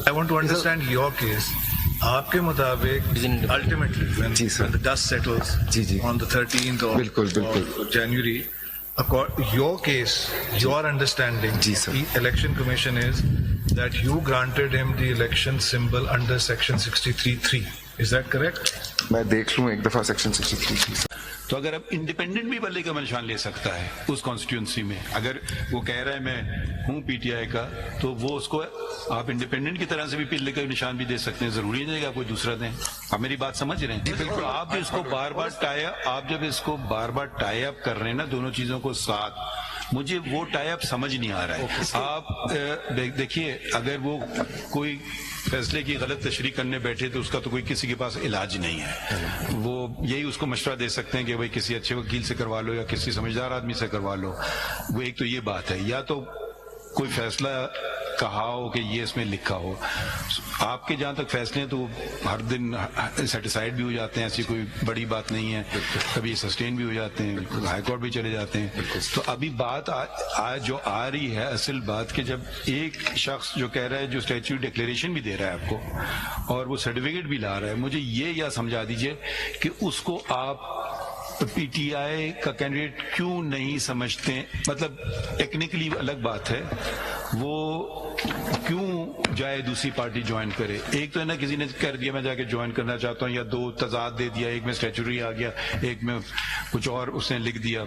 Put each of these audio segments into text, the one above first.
I want to understand your case. آپ کے مطابق ultimately when the dust settles on the 13th of January, your case, your understanding, the election commission is that you granted him the election symbol under section 63(3). Is that correct? میں دیکھ لوں ایک دفعہ section 63. تو اگر اب independent بھی بلے کا نشان لے سکتا ہے اس کانسٹیٹیوئنسی میں، اگر وہ کہہ رہا ہے میں ہوں پی ٹی آئی کا، تو وہ اس کو آپ انڈیپینڈنٹ کی طرح سے بھی پلے کا نشان بھی دے سکتے ہیں، ضروری نہیں ہے کہ آپ کوئی دوسرا دیں. آپ میری بات سمجھ رہے ہیں؟ بالکل. آپ بھی اس کو بار بار ٹائی اپ کر رہے ہیں نا دونوں چیزوں کو ساتھ، مجھے وہ ٹائی اپ سمجھ نہیں آ رہا ہے. آپ دیکھیے، اگر وہ کوئی فیصلے کی غلط تشریح کرنے بیٹھے تو اس کا تو کوئی کسی کے پاس علاج نہیں ہے. وہ یہی اس کو مشورہ دے سکتے ہیں کہ بھائی کسی اچھے وکیل سے کروا لو یا کسی سمجھدار آدمی سے کروا لو. وہ ایک تو یہ بات ہے، یا تو کوئی فیصلہ کہا ہو کہ یہ اس میں لکھا ہو. آپ کے جہاں تک فیصلے ہیں تو ہر دن سیٹیسفائڈ بھی ہو جاتے ہیں، ایسی کوئی بڑی بات نہیں ہے. کبھی سسٹین بھی ہو جاتے ہیں، ہائی کورٹ بھی چلے جاتے ہیں. تو ابھی بات آج جو آ رہی ہے اصل بات، کہ جب ایک شخص جو کہہ رہا ہے، جو اسٹیچو ڈکلیریشن بھی دے رہا ہے آپ کو اور وہ سرٹیفکیٹ بھی لا رہا ہے، مجھے یہ یا سمجھا دیجئے کہ اس کو آپ پی ٹی آئی کا کینڈیڈیٹ کیوں نہیں سمجھتے. مطلب ٹیکنیکلی الگ بات ہے، وہ کیوں جائے دوسری پارٹی جوائن کرے. ایک تو ہے نا کسی نے کہہ دیا میں جا کے جوائن کرنا چاہتا ہوں، یا دو تضاد دے دیا، ایک میں اسٹیچوری آ گیا، ایک میں کچھ اور اس نے لکھ دیا.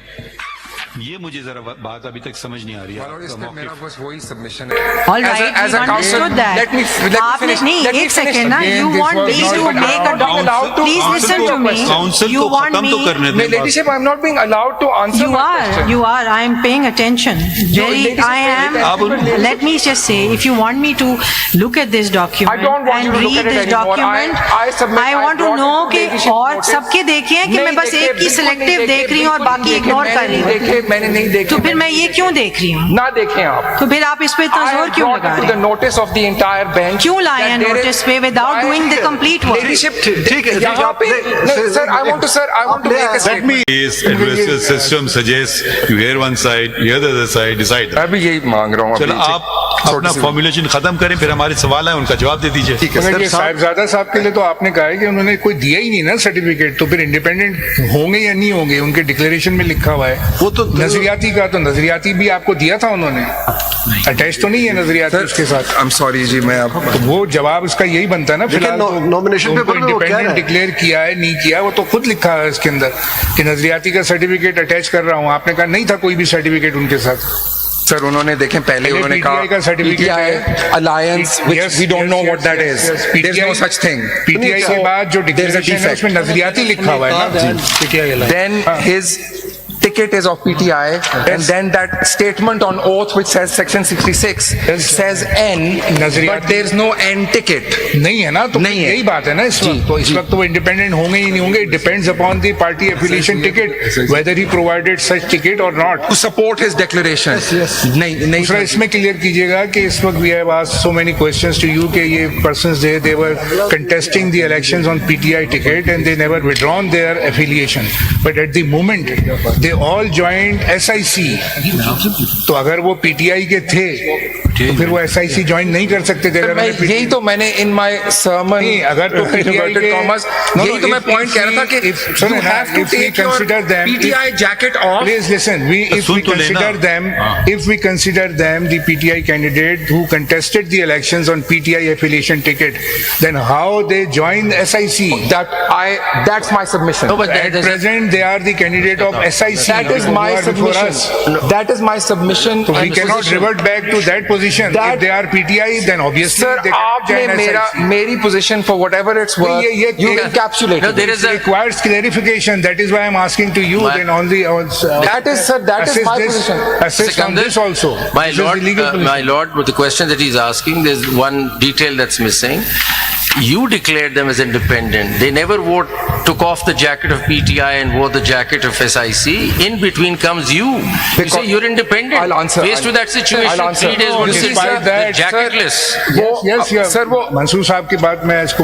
یہ مجھے ذرا بات ابھی تک سمجھ نہیں آ رہی ہے. میرا بس وہی سبمیشن ہے. All right, we understood that. آپ نے نہیں، ایک سیکنڈ نا، you want me to make a document. Please listen to me. You want me. Ladyship, I'm not being allowed to answer my question. You are. I am paying attention. I am. Let me just say, if you want me to look at this document and read this document, I want to know کہ اور سب کے دیکھیں کہ میں بس ایک کی selective دیکھ رہی ہوں اور باقی اگنور کر رہی ہوں. میں نے نہیں دیکھے. تو پھر میں یہ کیوں دیکھ رہی ہوں؟ نہ دیکھیں آپ. تو پھر آپ اس پہ اتنا زور کیوں لگا رہے ہیں؟ Notes of the entire bench. کیوں لائے ہیں نوٹس پہ without doing the complete work? ٹھیک ہے یہاں پہ سر I want to make a statement. This adversarial system suggests you hear one side, you hear the other side, decide. میں بھی یہی مانگ رہا ہوں. چلو آپ اپنا فارمولیشن ختم کریں، پھر ہمارے سوال ہیں ان کا جواب دے دیجیے. صاحبزادہ صاحب کے لیے تو آپ نے کہا ہے کہ انہوں نے کوئی دیا ہی نہیں نا سرٹیفکیٹ، تو پھر انڈیپینڈنٹ ہوں گے یا نہیں ہوں گے؟ ان کے ڈکلیریشن میں لکھا ہوا ہے. وہ تو نظریاتی کا، تو نظریاتی بھی آپ کو دیا تھا انہوں نے، اٹیچ تو نہیں ہے نظریاتی اس کے ساتھ. I'm sorry جی، میں آپ وہ جواب اس کا یہی بنتا ہے نا. فی الحال نامینیشن پیپر میں انڈیپینڈنٹ ڈکلیئر کیا ہے نہیں کیا، وہ تو خود لکھا ہے اس کے اندر کہ نظریاتی کا سرٹیفکیٹ اٹیچ کر رہا ہوں. آپ نے کہا نہیں تھا کوئی بھی سرٹیفکیٹ ان کے ساتھ. سر انہوں نے دیکھیں پہلے انہوں نے کہا alliance which we don't know what that is. There's no such thing. P T I کے بعد جو ڈکلیریشن ہے اس میں نظریاتی لکھا ہوا ہے نا. Then his ticket is of PTI, and then that statement on oath which says section 66 says N, but there's no N ticket. نہیں ہے نا. تو یہی بات ہے نا اس وقت. تو اس وقت وہ انڈیپینڈنٹ ہوں گے ہی نہیں ہوں گے. Depends upon the party affiliation ticket whether he provided such ticket or not. To support his declaration. نہیں دوسرا اس میں کلیئر کیجیے گا کہ اس وقت we have asked so many questions to you کہ یہ persons they were contesting the elections on PTI ticket and they never withdrawn their affiliation, but at the moment they all joined SIC. تو اگر وہ P T I کے تھے تو پھر وہ ایس آئی سی جوائن نہیں کر سکتے تھے. یہی تو میں نے ان مائی سرمن اگر تو یہی تو میں پوائنٹ کہہ رہا تھا کہ you have to take your PTI jacket off. Please listen, if we consider them the PTI candidate who contested the elections on PTI affiliation ticket, then how they joined SIC? That's my submission. At present they are the candidate of SIC. That is my submission. That is my submission. So we cannot revert back to that position. If they are PTI, then obviously they cannot join SIC. میری position for whatever it's worth, you encapsulate it. It requires clarification. That is why I'm asking to you. Then on the that is my position. Assist on this also. My lord, with the question that he's asking, there's one detail that's missing. You declared them as independent. They never took off the jacket of PTI and wore the jacket of SIC. In between comes you. You say you're independent. I'll answer. Faced with that situation, I'll answer. 3 days notice, Despite that, jacketless. Yes, sir. Mansoor Saab کی بات میں اس کو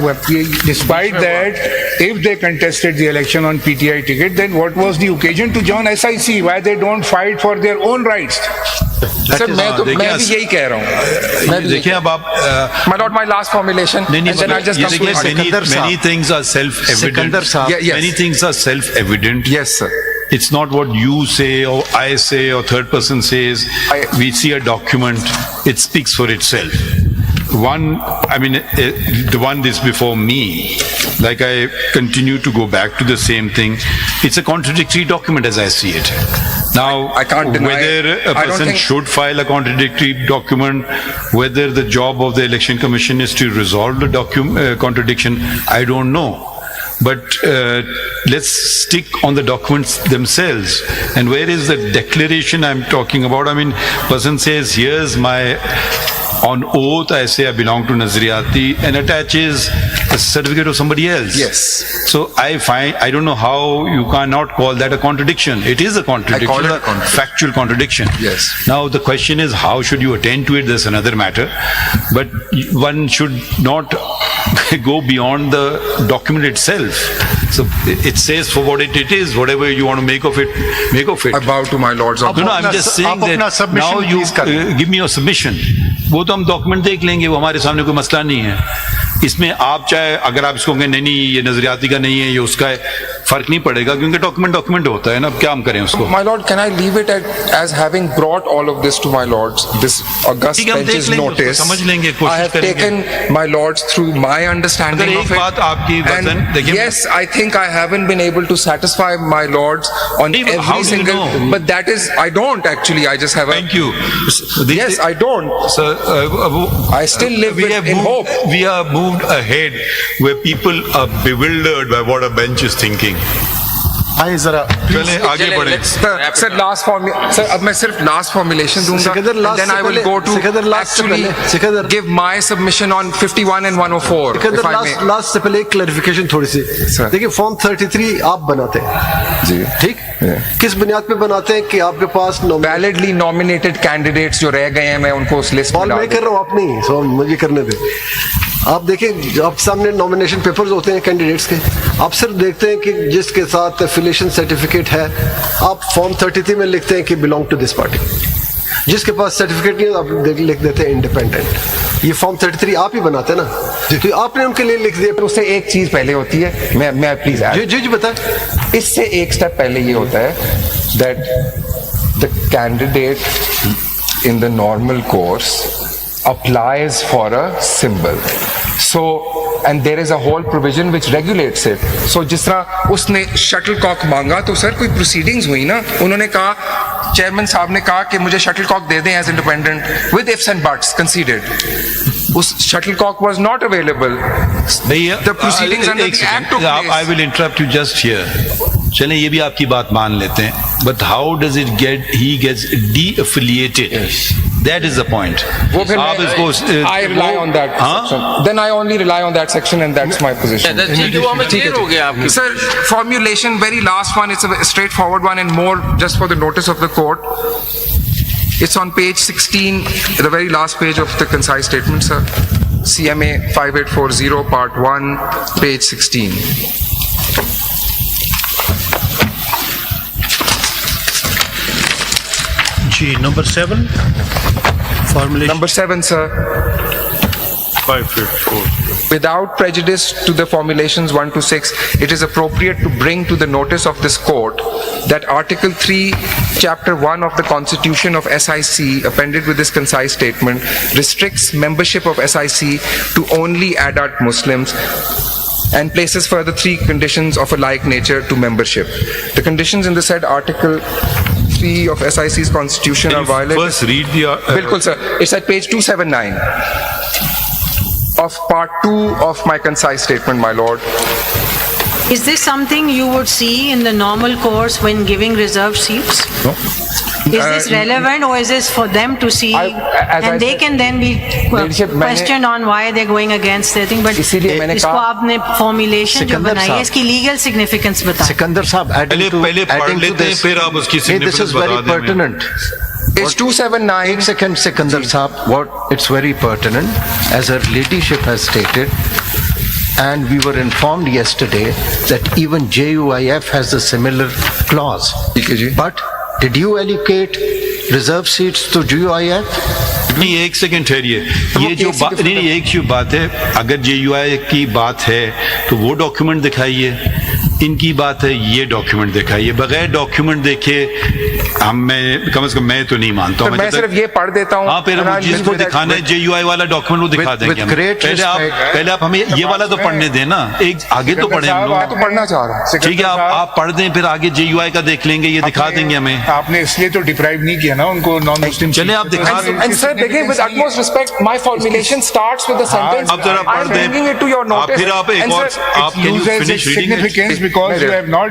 despite that, if they contested the election on PTI ticket, then what was the occasion to join SIC? Why they don't fight for their own rights? Sir, मैं भी यही कह रहा हूँ. देखिए अब आप My lord, my last formulation. नहीं And then I'll just come to it. many things are self-evident. Yes. Many things are self-evident. Yes, sir. It's not what you say or I say or third person says. We see a document, it speaks for itself. The one this before me, like I continue to go back to the same thing. It's a contradictory document as I see it. Now, I can't deny whether a I don't person think- should file a contradictory document, whether the job of the Election Commission is to resolve the contradiction, I don't know. But let's stick on the documents themselves. And where is the declaration I'm talking about? I mean, person says, here's my, on oath, I say I belong to Nazariyati, and attaches a certificate of somebody else. Yes. So I don't know how you cannot call that a contradiction. It is a contradiction, I call it a contradiction. factual contradiction. Yes. Now the question is, how should you attend to it? That's another matter. But one should not go beyond the document itself. So it says for what it is, whatever you want to make of it, make of it. I bow to my lords of No, I'm just saying that now you give me your submission. वो तो हम document देख लेंगे, वो हमारे सामने कोई मसला नहीं है. इसमें आप चाहे अगर आप इसको कहें नहीं ये नजरियाती का नहीं है, ये उसका है, फर्क नहीं पड़ेगा क्योंकि डॉक्यूमेंट होता है ना. अब क्या हम करें उसको? My lord, can I leave it as having brought all of this to my lords, this august ठीक है, हम देख bench's लेंगे, notice? उसको समझ लेंगे, I कोशिश have करेंगे. taken my lords through my understanding अगर of एक it. बात आपकी And वजन देखिए, yes, I think I haven't been able to satisfy my lords on नहीं, but how every do you single. know? But that is, I don't actually. I just have a. Thank you. Yes, I don't. Sir, I still live in hope. We have moved ahead where people are bewildered by what a bench is thinking. आइए जरा चलें आगे बढ़े. Sir, last formula. Sir, अब मैं सिर्फ last formulation दूंगा. Sikandar, last Then I से will पहले- go to सिकंदर, last से actually पहले- Sikandar. give my submission on 51 and 104. If I may. Last से पहले एक क्लैरिफिकेशन थोड़ी सी. Sir. देखिए फॉर्म 33 आप बनाते हैं जी. ठीक, किस बुनियाद पे बनाते हैं कि आपके पास Validly nominated candidates जो रह गए हैं मैं उनको उस लिस्ट में कॉल डाल मैं कर रहा हूँ, आप नहीं, सो मुझे करने दे. आप देखिए आपके सामने नॉमिनेशन पेपर्स होते हैं कैंडिडेट्स के, आप सिर्फ देखते हैं कि जिसके साथ एफिलिएशन सर्टिफिकेट है आप फॉर्म 33 में लिखते हैं कि बिलोंग टू दिस पार्टी. जिसके पास सर्टिफिकेट नहीं है आप लिख देते हैं इंडिपेंडेंट. ये फॉर्म 33 आप ही बनाते हैं ना, तो आपने उनके लिए लिख दिया. उससे एक चीज पहले होती है, मैं प्लीज जी बताएं. इससे एक स्टेप पहले ये होता है that the candidate in the normal course applies for a symbol. So, and there is a whole provision which regulates it. So, जिस तरह उसने शटलकॉक मांगा तो सर कोई प्रोसीडिंग्स हुई ना, उन्होंने कहा, चेयरमैन साहब ने कहा कि मुझे शटलकॉक दे दें as independent with ifs and buts considered. उस shuttlecock was not available. The proceedings under the act took place. I will interrupt you just here. चलें ये भी आपकी बात मान लेते हैं. But how does it get? He gets de-affiliated. That is the point. वो फिर आप इसको I rely on that section. Then I only rely on that section and that's my position. Clear हो गया आपकी. Sir, formulation, very last one, it's a straightforward one and more just for the notice of the court. It's on page 16, the very last page of the concise statement, sir. CMA 5840, part 1, page 16. Ji number 7 formulation Number 7, sir. 584. Without prejudice to the formulations 1 to 6, it is appropriate to bring to the notice of this court that Article 3, Chapter 1 of the Constitution of SIC, appended with this concise statement, restricts membership of SIC to only adult Muslims and places further 3 conditions of a like nature to membership. The conditions in the said Article 3 of SIC's Constitution are violated. First read the Bilkul, sir. It's at page 279 of part 2 of my concise statement, my lord. Is this something you would see in the normal course when giving reserved seats? No. Is this relevant or is this for them to see as I and they said, can then be leadership, questioned on why they're going against their thing? But इसीलिए मैंने इसको कहा- आपने formulation जो सिकंदर बनाई है साहब। इसकी legal significance बताएं. सिकंदर साहब पहले पढ़ लेते हैं फिर आप उसकी this significance is very बता दें हमें. pertinent. It's 279. Second, Sikandar Saab, it's very pertinent, as her ladyship has stated, and we were informed yesterday that even JUIF has a similar clause. ठीक है जी. But did you allocate reserve seats to GUI Act? نہیں ایک second ٹھہریے, یہ جو نہیں ایک جو بات ہے, اگر جے یو آئی کی بات ہے تو وہ ڈاکیومنٹ دکھائیے, ان کی بات ہے یہ ڈاکیومنٹ دکھائیے. بغیر ڈاکیومنٹ دیکھے میں کم از کم میں تو نہیں مانتا ہوں. میں صرف یہ پڑھ دیتا ہوں. ہاں پھر جس کو دکھانا ہے جے یو آئی والا ڈاکیومنٹ وہ دکھا دیں گے. پہلے آپ ہمیں یہ والا تو پڑھنے دیں نا, ایک آگے تو پڑھیں ہم لوگ. پڑھنا چاہ رہا ہوں. ٹھیک ہے آپ پڑھ دیں, پھر آگے جے یو آئی کا دیکھ لیں گے, یہ دکھا دیں گے ہمیں. آپ نے اس لیے تو ڈپرائیو نہیں کیا نا ان کو نان مسلم. چلیں آپ دکھا دیں. And sir, again, with utmost respect, my formulation starts with the sentence. اب ذرا پڑھ دیں. bringing it to your notice. پھر آپ ایک اور آپ can you loses finish its reading it? significance because you have not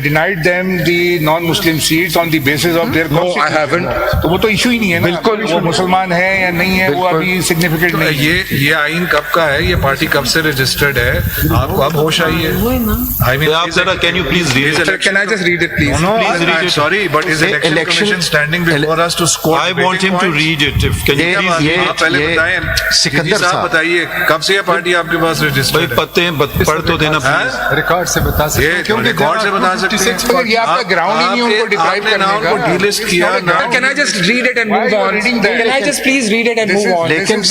denied them the non-Muslim seats on the basis of their No, I haven't. تو وہ تو ایشو ہی نہیں ہے نا. بالکل وہ مسلمان ہے یا نہیں ہے وہ ابھی سگنیفیکینٹ نہیں ہے. یہ آئین کب کا ہے, یہ پارٹی کب سے رجسٹرڈ ہے, آپ کو اب ہوش آئی ہے. I mean, آپ ذرا can you please read it? Can I just read it, please? No, Please read I'm it. sorry, but is election commission standing before us to score? I want him to read it. Can you please read it? آپ پہلے بتائیں. سکندر صاحب صاحب بتائیے کب سے یہ party آپ کے پاس بھائی رجسٹرڈ ہے؟ پتے ہیں, پڑھ تو دینا پلیز. ریکارڈ سے بتا سکتے ہیں. یہ ریکارڈ سے بتا سکتے ہیں. یہ آپ کا گراؤنڈ ہی نہیں ان کو ڈپرائیو کرنے کا. کو ڈی لسٹ کیا. Can I just read it and move on? Can I just please read it and move on? لیکن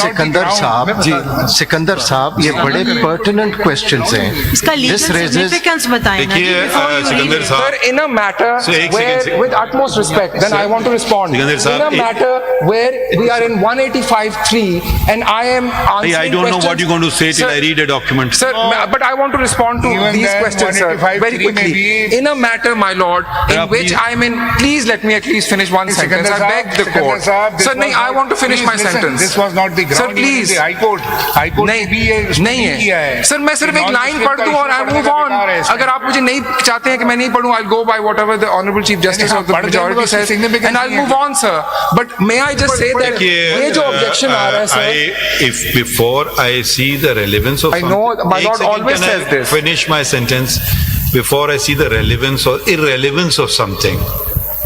سکندر صاحب یہ بڑے pertinent questions ہیں. اس کا لیگل سگنیفیکینس بتائیں نا. دیکھیے سکندر Sir, صاحب, in a matter ایک where, second. with utmost respect, then I want to respond. Sikandar In Sahab, a matter where we are in 185(3) and I am answering I don't know what you're going to say till Sir, I read a document. Sir, but I want to respond to Even these then, questions, sir, 185(3) very quickly. may be- In a matter, my lord, in Sir, which please. I am in, please let me at least finish one sentence. I beg the Sikandar court. Sahab, this Sir, was nahi, I not- want to finish please my listen, sentence. This was not the Sir, ground. Even please. the High Court نے بھی یہ نہیں کیا ہے. ہے. سر میں صرف ایک لائن پڑھ دوں اور I move on. اگر آپ مجھے نہیں چاہتے ہیں کہ میں نہیں پڑھوں, I'll go by whatever the Honorable Chief Justice of the majority says and I'll move on, sir. But may I just say that یہ جو objection آ رہا ہے, sir, if before I see the relevance of I know my Ek lord second, always can I says this. finish my sentence? Before I see the relevance or irrelevance of something,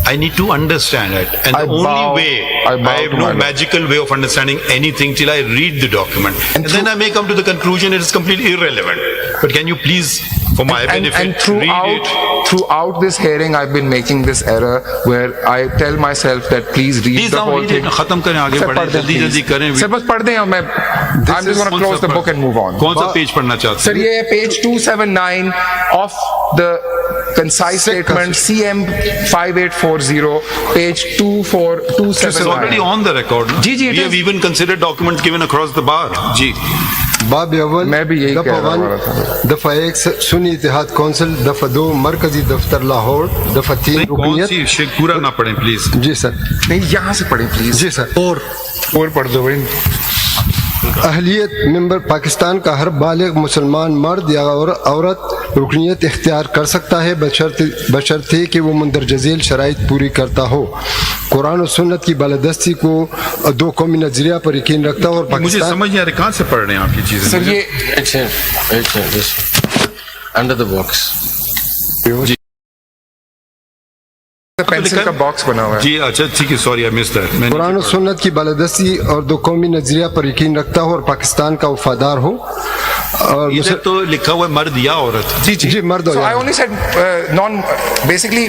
I need to understand it. And I the only bow- way, I bow I have to no my lord. magical way of understanding anything till I read the document. And then I may come to the conclusion it is completely irrelevant. But can you please, for my benefit, and read it? throughout this hearing I've been making this error where I tell myself that please read Please the now whole read it. thing. ختم کریں, آگے Sir, بڑھیں, پڑھ دیں, جلدی please. جلدی کریں. Sir, بس پڑھ دیں, I'm just going to close the book and move on. کون سا پیج پڑھنا چاہتے Sir, یہ ہے page 279 of the concise statement CM 5840, page 24279. It's already on the record. No? G, G, it We have is. even considered documents given across the bar. جی. باب اول میں بھی یہی کہہ رہا ہوں. دفعہ 1 سنی اتحاد کونسل, دفعہ 2 مرکزی دفتر لاہور, دفعہ 3 کون رکنیت. سی شیخ پورا نہ پڑھیں پلیز. جی سر. نہیں, یہاں سے پڑھیں پلیز. جی سر. اور پڑھ دو بھائی. اہلیت ممبر پاکستان کا ہر بالغ مسلمان مرد یا عورت رکنیت اختیار کر سکتا ہے بشرطے کہ وہ مندرجہ ذیل شرائط پوری کرتا ہو. قرآن و سنت کی بالادستی کو دو قومی نظریہ پر یقین رکھتا ہو اور مجھے پاکستان سمجھ نہیں آ رہا کہاں سے پڑھ رہے ہیں آپ یہ چیزیں. Sir, یہ Under the box. پینسل کا باکس بنا ہوا ہے. جی اچھا ٹھیک ہے, سوری آئی مس دیٹ. قرآن و سنت کی بالادستی اور دو قومی نظریہ پر یقین رکھتا ہو اور پاکستان کا وفادار ہو. اور ادھر تو لکھا ہوا ہے مرد یا عورت. جی مرد ہو So I جائے. only said basically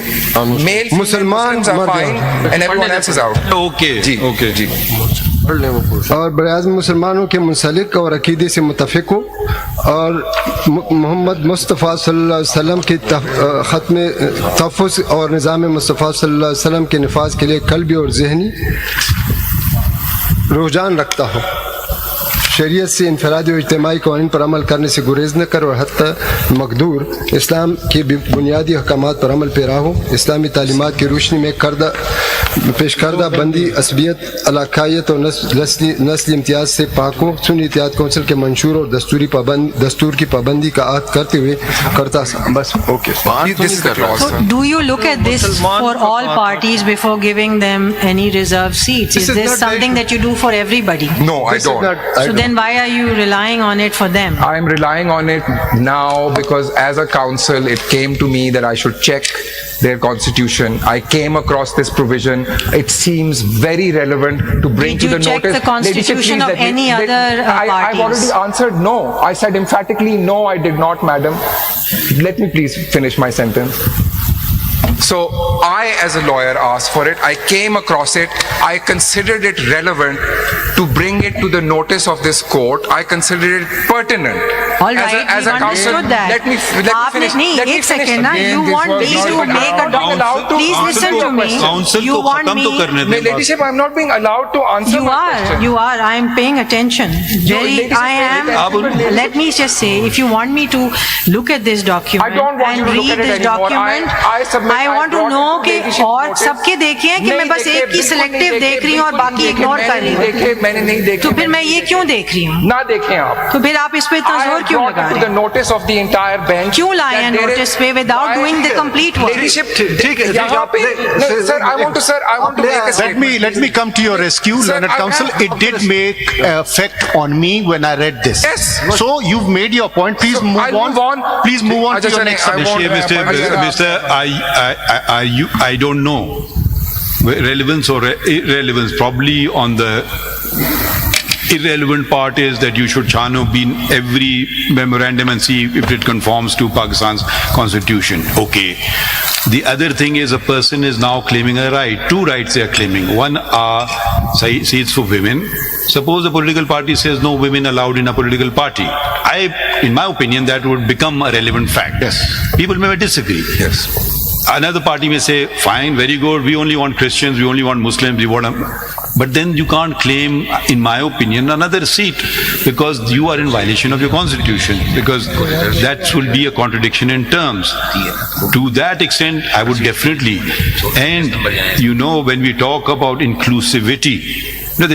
male, مسلمان Muslims are مرد fine and everyone else is out. Okay okay جی. اور براعظم مسلمانوں کے منسلک اور عقیدے سے متفق ہو اور محمد مصطفیٰ صلی اللہ علیہ وسلم کے ختم تحفظ اور نظام مصطفیٰ صلی اللہ علیہ وسلم کے نفاذ کے لیے قلبی اور ذہنی رجحان رکھتا ہو. شریعت سے انفرادی اور اجتماعی قوانین پر عمل کرنے سے گریز نہ کر اور حتی مقدور اسلام کے بنیادی احکامات پر عمل پیرا ہو. اسلامی تعلیمات کی روشنی میں پیش کردہ بندی عصبیت علاقائیت اور نسلی امتیاز سے پاک ہو. سنی اتحاد کونسل کے منشور اور دستور کی پابندی کا عہد کرتے ہوئے کرتا. بس okay. So do you look at this for all parties before giving them any reserved seats? Is this something that you do for everybody? No, I don't. So then why are you relying on it for them? I am relying on it now because as a council it came to me that I should check their constitution. I came across this provision. It seems very relevant to bring Did to the you check notice. the constitution of any other I've parties? already answered no. I said emphatically no, I did not, madam. Let me please finish my sentence. So I, as a lawyer, asked for it. I came across it. I considered it relevant to bring it to the notice of this court. I considered it pertinent. All right, as a we counsel, understood that. let me finish. नहीं, एक second ना. You Again, want this me was to not make a allowed document. to Please answer listen your to me. question. Council You को want खत्म तो me. करने No, दें ladyship, I'm not being allowed to answer You my are, question. you are. I am paying attention. Very, ladies I and am. gentlemen, Let me just say, if you want me to look at this document I don't want and you to look read at it this anymore. document, I submit, I want to brought know it to कि ladyship और notice. सबके देखे हैं कि मैं नहीं बस देखे, एक की बिल्कुल नहीं सिलेक्टिव देखे, देख रही हूँ और बिल्कुल बाकी नहीं इग्नोर देखे, कर रही मैंने नहीं हूँ. देखे, मैंने नहीं देखे. तो फिर मैं ये क्यों देख रही हूँ? ना देखें आप. तो फिर आप इस पे इतना I जोर have क्यों brought लगा it to रहे the हैं? notice of the entire bench. क्यों लाए हैं that there notice is- पे without Why- doing the complete work? Ladyship, ठीक है, यहाँ पे, नहीं, sir, I want to make a statement. Let me come to your rescue, Sir, Learned I Counsel. have- It did make effect on me when I read this. Yes. So you've made your point. Please I'll move move on. on. Please move on to Ajay your Chane, next I submission. won't- Mr. I don't know relevance or irrelevance. Probably on the irrelevant part is that you should chano in every memorandum and see if it conforms to Pakistan's constitution. Okay. The other thing is a person is now claiming a right. Two rights they are claiming. One are seats for women. Suppose a political party says no women allowed in a political party. In my opinion, that would become a relevant fact. Yes. People may disagree. Yes. Another party may say, fine, very good, we only want Christians, we only want Muslims, we want... But then you can't claim, in my opinion, another seat because you are in violation of your constitution, because that will be a contradiction in terms. To that extent, I would definitely... And, when we talk about inclusivity,